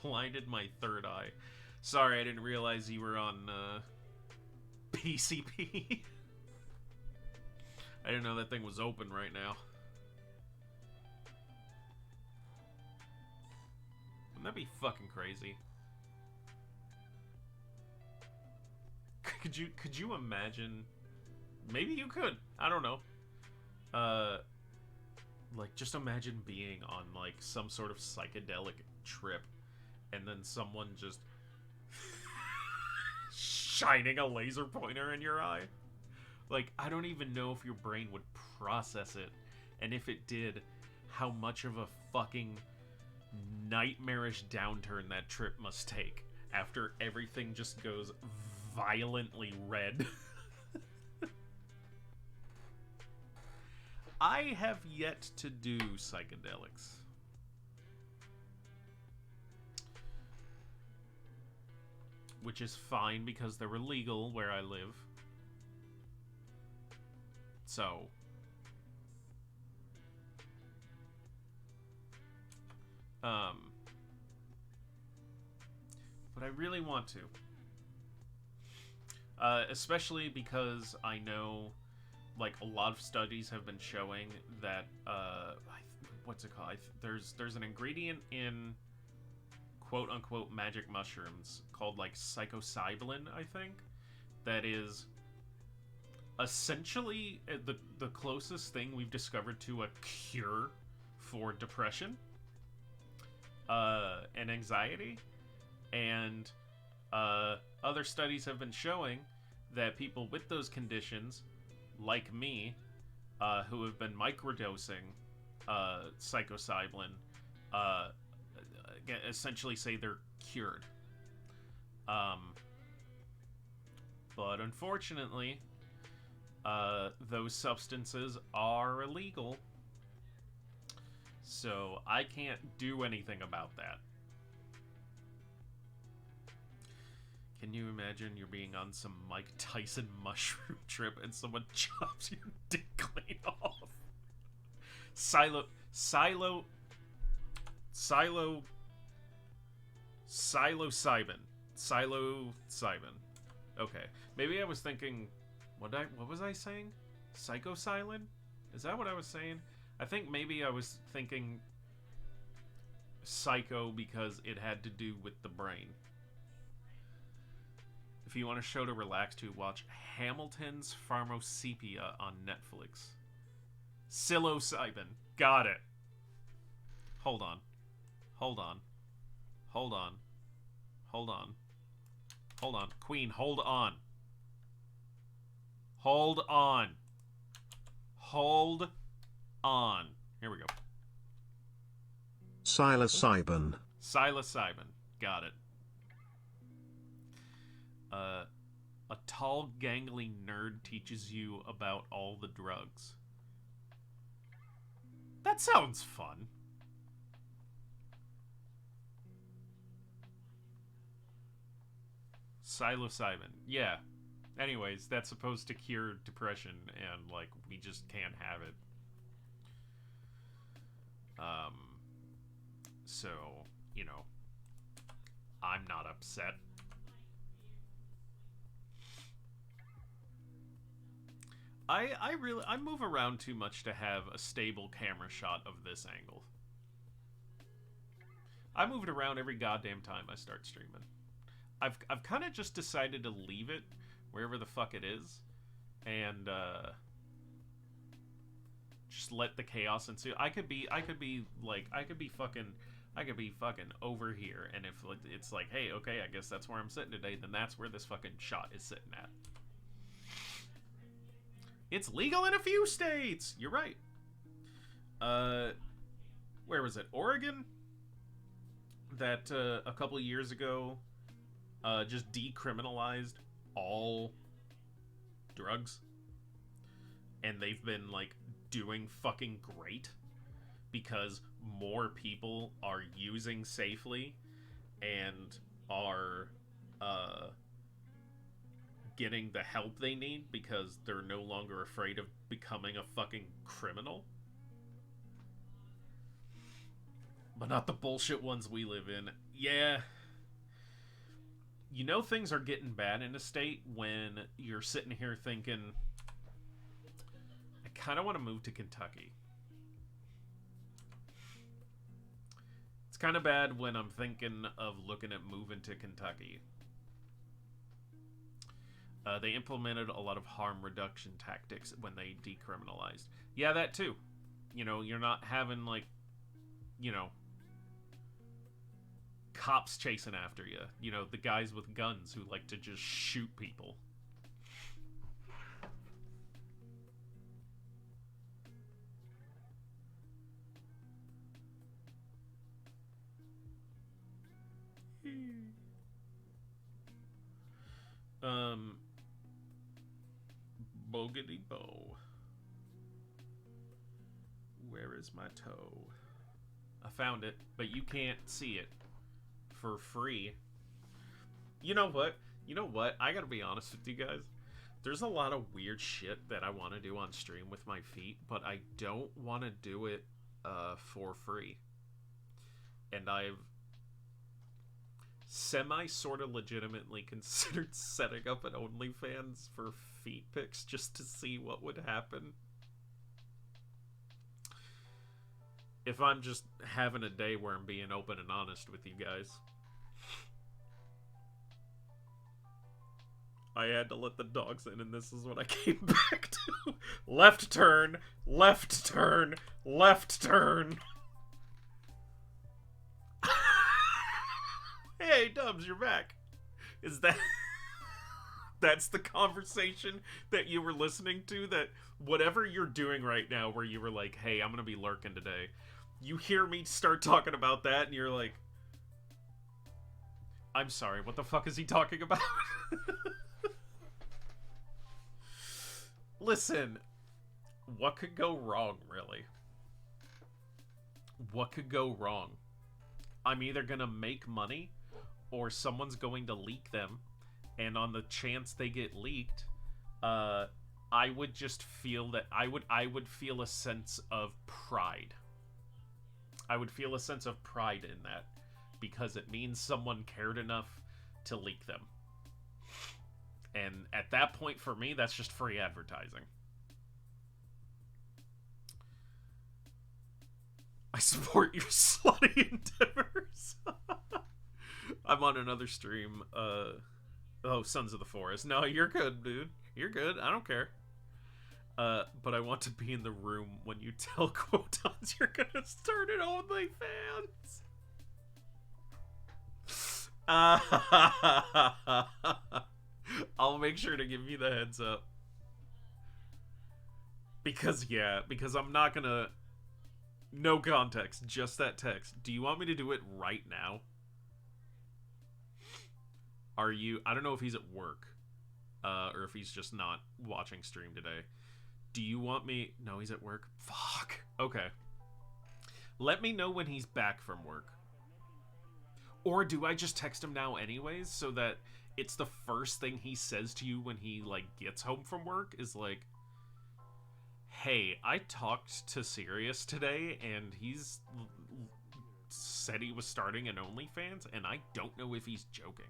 blinded my third eye. Sorry, I didn't realize you were on PCP. I didn't know that thing was open right now. Wouldn't that be fucking crazy? Could you imagine? Maybe you could. I don't know. Like, just imagine being on, like, some sort of psychedelic trip, and then someone just shining a laser pointer in your eye. Like, I don't even know if your brain would process it, and if it did, how much of a fucking nightmarish downturn that trip must take after everything just goes violently red. I have yet to do psychedelics. Which is fine because they're illegal where I live. So. But I really want to. Especially because I know, like, a lot of studies have been showing that, what's it called? There's an ingredient in quote-unquote magic mushrooms called, like, psilocybin, I think, that is essentially the closest thing we've discovered to a cure for depression and anxiety. And other studies have been showing that people with those conditions, like me, who have been microdosing psilocybin, essentially say they're cured. But unfortunately, those substances are illegal, so I can't do anything about that. Can you imagine you're being on some Mike Tyson mushroom trip and someone chops your dick clean off? Psilocybin. Okay, maybe I was thinking, what was I saying? Psychosilent? Is that what I was saying? I think maybe I was thinking psycho because it had to do with the brain. If you want a show to relax to, watch Hamilton's Pharmacopoeia on Netflix. Psilocybin. Got it. Hold on. Hold on. Hold on. Hold on. Hold on. Queen, hold on. Hold on. Hold on. Here we go. Psilocybin. Psilocybin. Got it. A tall, gangly nerd teaches you about all the drugs. That sounds fun. Psilocybin. Yeah. Anyways, that's supposed to cure depression, and, like, we just can't have it. So, you know, I'm not upset. I move around too much to have a stable camera shot of this angle. I move it around every goddamn time I start streaming. I've kind of just decided to leave it wherever the fuck it is, and just let the chaos ensue. I could be fucking over here, and if it's like, hey, okay, I guess that's where I'm sitting today, then that's where this fucking shot is sitting at. It's legal in a few states. You're right. Where was it? Oregon? That a couple of years ago just decriminalized all drugs, and they've been, like, doing fucking great because more people are using safely and are getting the help they need because they're no longer afraid of becoming a fucking criminal. But not the bullshit ones we live in. Yeah. You know things are getting bad in a state when you're sitting here thinking, I kind of want to move to Kentucky. It's kind of bad when I'm thinking of looking at moving to Kentucky. They implemented a lot of harm reduction tactics when they decriminalized. Yeah, that too. You know, you're not having, like, you know, cops chasing after you. You know, the guys with guns who like to just shoot people. Boogity bow. Where is my toe? I found it, but you can't see it for free. You know what? I gotta be honest with you guys. There's a lot of weird shit that I want to do on stream with my feet, but I don't want to do it for free. And I've sort of legitimately considered setting up an OnlyFans for feet pics just to see what would happen. If I'm just having a day where I'm being open and honest with you guys. I had to let the dogs in, and this is what I came back to. Left turn, left turn, left turn. Hey, Dubs, you're back. Is that... That's the conversation that you were listening to? That whatever you're doing right now where you were like, hey, I'm gonna be lurking today. You hear me start talking about that, and you're like... I'm sorry, what the fuck is he talking about? Listen, what could go wrong, really? What could go wrong? I'm either gonna make money, or someone's going to leak them, and on the chance they get leaked, I would just feel that I would feel a sense of pride. I would feel a sense of pride in that, because it means someone cared enough to leak them. And at that point, for me, that's just free advertising. I support your slutty endeavors. I'm on another stream. Oh, Sons of the Forest. No, you're good, dude. You're good. I don't care. But I want to be in the room when you tell Quotons you're gonna start an OnlyFans. I'll make sure to give you the heads up. Because I'm not gonna... No context, just that text. Do you want me to do it right now? Are you... I don't know if he's at work. Or if he's just not watching stream today. Do you want me... No, he's at work. Fuck. Okay. Let me know when he's back from work. Or do I just text him now anyways, so that it's the first thing he says to you when he, like, gets home from work is like, hey, I talked to Sirius today, and he's said he was starting an OnlyFans, and I don't know if he's joking.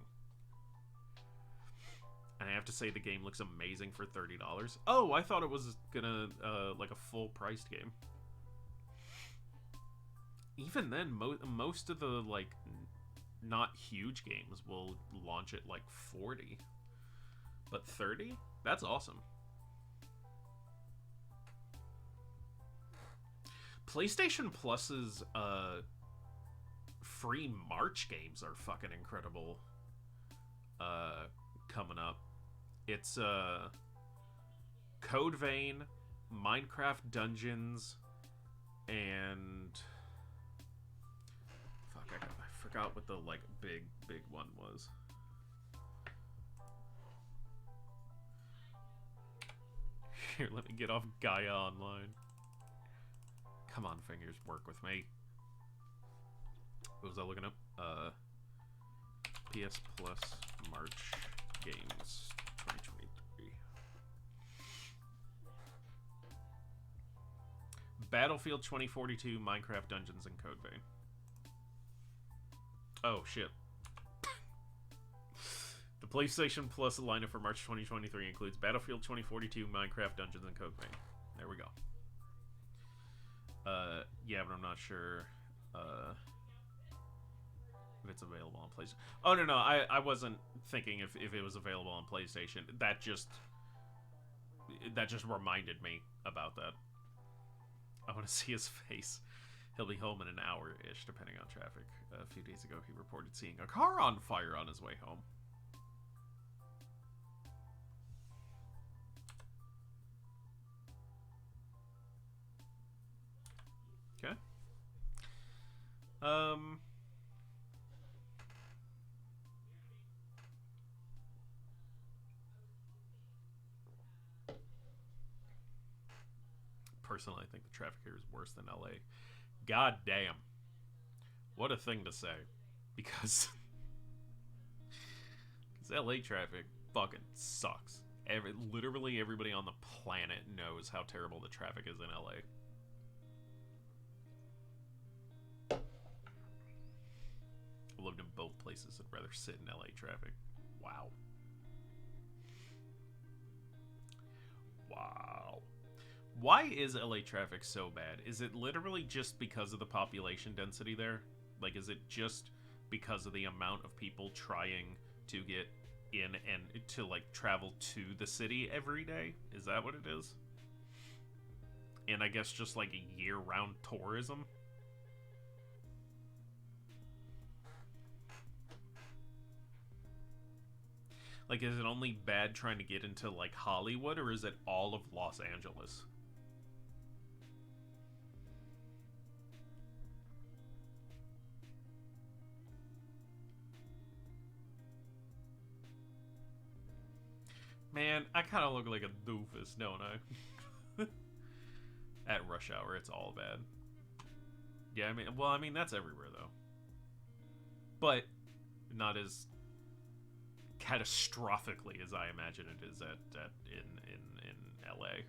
And I have to say the game looks amazing for $30. Oh, I thought it was gonna, like a full-priced game. Even then, most of the, like, not huge games will launch at, like, 40. But 30? That's awesome. PlayStation Plus's, free March games are fucking incredible, coming up. It's, Code Vein, Minecraft Dungeons, and... Fuck, I forgot what the, like, big one was. Here, let me get off Gaia Online. Come on, fingers, work with me. What was I looking up? PS Plus March Games 2023. Battlefield 2042, Minecraft Dungeons, and Code Vein. Oh, shit. The PlayStation Plus lineup for March 2023 includes Battlefield 2042, Minecraft Dungeons, and Code Vein. There we go. Yeah, but I'm not sure, if it's available on PlayStation. Oh, no, I wasn't thinking if it was available on PlayStation. That just reminded me about that. I want to see his face. He'll be home in an hour-ish, depending on traffic. A few days ago, he reported seeing a car on fire on his way home. Okay. Personally, I think the traffic here is worse than LA. God damn. What a thing to say. Because LA traffic fucking sucks. Literally everybody on the planet knows how terrible the traffic is in LA. I lived in both places. I'd rather sit in LA traffic. Wow. Wow. Why is LA traffic so bad? Is it literally just because of the population density there? Like, is it just because of the amount of people trying to get in and to, like, travel to the city every day? Is that what it is? And I guess just, like, a year-round tourism? Like, is it only bad trying to get into, like, Hollywood, or is it all of Los Angeles? Man, I kind of look like a doofus, don't I? At rush hour, it's all bad. Yeah, I mean, that's everywhere, though. But not as catastrophically as I imagine it is in LA.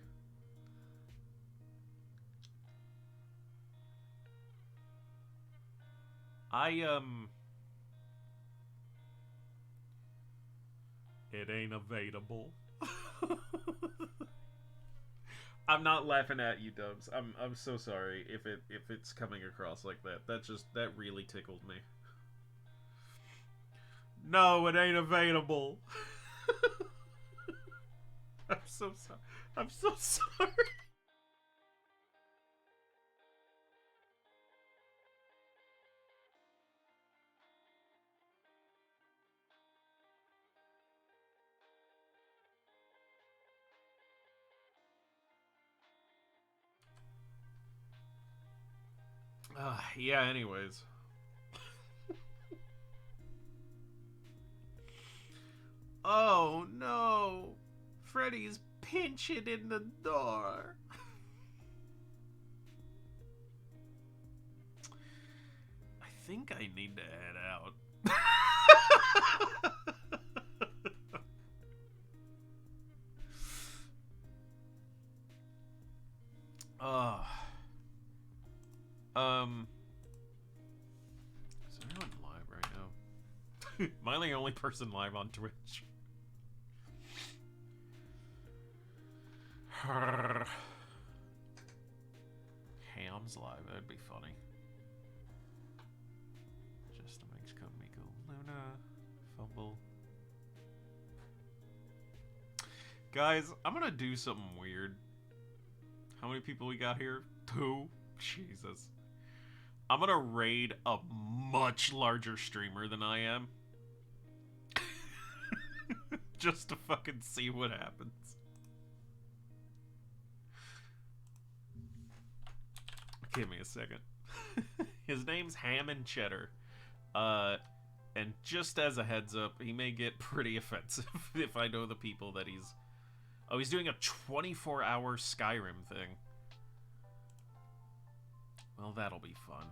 It ain't evadable. I'm not laughing at you, Dubs. I'm so sorry if it's coming across like that. That really tickled me. No, it ain't available. I'm so sorry. I'm so sorry. Yeah, anyways. Oh no! Freddy's pinching in the door. I think I need to head out. uh, is anyone live right now? Am I the only person live on Twitch? Ham's live, that'd be funny. Just to make Kamiko Luna fumble. Guys, I'm gonna do something weird. How many people we got here? 2? Jesus. I'm gonna raid a much larger streamer than I am. Just to fucking see what happens. Give me a second. His name's Ham and Cheddar. And just as a heads up, he may get pretty offensive if I know the people that he's... Oh, he's doing a 24-hour Skyrim thing. Well, that'll be fun.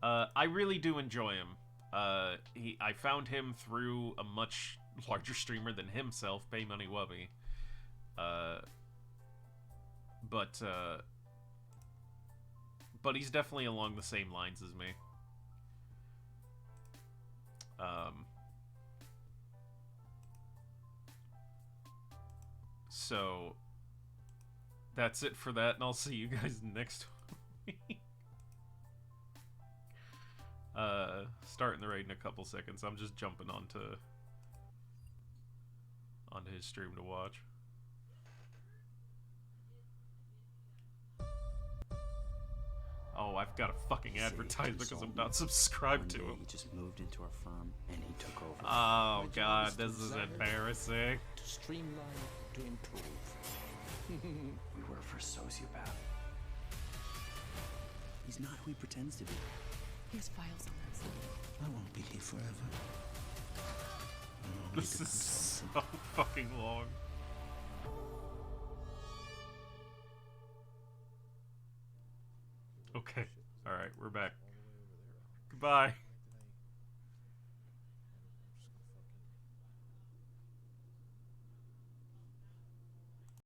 I really do enjoy him. I found him through a much larger streamer than himself, Pay Money Wubby. But he's definitely along the same lines as me. So that's it for that, and I'll see you guys next week. Starting the raid in a couple seconds. I'm just jumping onto his stream to watch. Oh, I've got a fucking advertisement because I'm not subscribed to him. He just moved into our firm and he took over. Oh god, this is embarrassing. To streamline, to improve. We work for a sociopath. He's not who he pretends to be. He has files on that side. I won't be here forever. This is so fucking long. Okay. Alright, we're back. Goodbye.